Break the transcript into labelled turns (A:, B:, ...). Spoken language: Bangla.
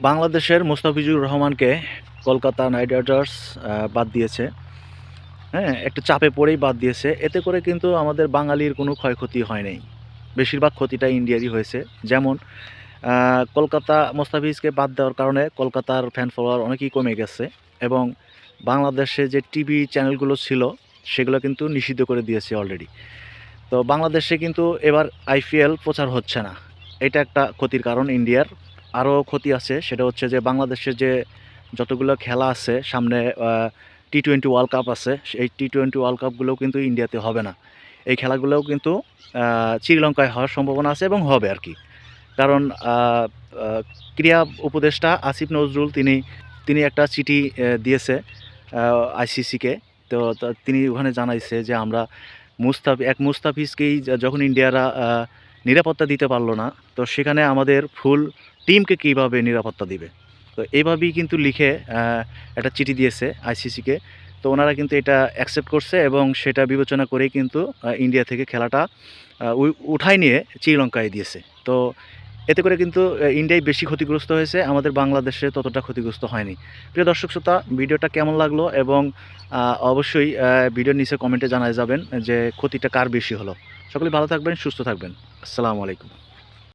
A: বাংলাদেশের মোস্তাফিজুর রহমানকে কলকাতা নাইট রাইডার্স বাদ দিয়েছে। হ্যাঁ, একটু চাপে পড়েই বাদ দিয়েছে। এতে করে কিন্তু আমাদের বাঙালির কোনো ক্ষয়ক্ষতি হয় নাই। বেশিরভাগ ক্ষতিটা ইন্ডিয়ারই হয়েছে। যেমন কলকাতা মোস্তাফিজকে বাদ দেওয়ার কারণে কলকাতার ফ্যান ফলোয়ার অনেকই কমে গেছে এবং বাংলাদেশে যে টিভি চ্যানেলগুলো ছিল সেগুলো কিন্তু নিষিদ্ধ করে দিয়েছে অলরেডি। তো বাংলাদেশে কিন্তু এবার আইপিএল প্রচার হচ্ছে না। এটা একটা ক্ষতির কারণ ইন্ডিয়ার। আরও ক্ষতি আছে, সেটা হচ্ছে যে বাংলাদেশের যে যতগুলো খেলা আছে সামনে, টি-20 ওয়ার্ল্ড কাপ আছে, এই টি-20 ওয়ার্ল্ড কাপগুলোও কিন্তু ইন্ডিয়াতে হবে না। এই খেলাগুলোও কিন্তু শ্রীলঙ্কায় হওয়ার সম্ভাবনা আছে এবং হবে আর কি। কারণ ক্রীড়া উপদেষ্টা আসিফ নজরুল তিনি একটা চিঠি দিয়েছে আইসিসিকে। তো তিনি ওখানে জানাইছে যে আমরা মুস্তাফিজকেই যখন ইন্ডিয়ারা নিরাপত্তা দিতে পারলো না, তো সেখানে আমাদের ফুল টিমকে কীভাবে নিরাপত্তা দিবে। তো এইভাবেই কিন্তু লিখে একটা চিঠি দিয়েছে আইসিসিকে। তো ওনারা কিন্তু এটা অ্যাকসেপ্ট করছে এবং সেটা বিবেচনা করেই কিন্তু ইন্ডিয়া থেকে খেলাটা উঠাই নিয়ে শ্রীলঙ্কায় দিয়েছে। তো এতে করে কিন্তু ইন্ডিয়ায় বেশি ক্ষতিগ্রস্ত হয়েছে, আমাদের বাংলাদেশে ততটা ক্ষতিগ্রস্ত হয়নি। প্রিয় দর্শক শ্রোতা, ভিডিওটা কেমন লাগলো এবং অবশ্যই ভিডিওর নিচে কমেন্টে জানায় যাবেন যে ক্ষতিটা কার বেশি হলো। সকলে ভালো থাকবেন, সুস্থ থাকবেন। আসসালামু আলাইকুম।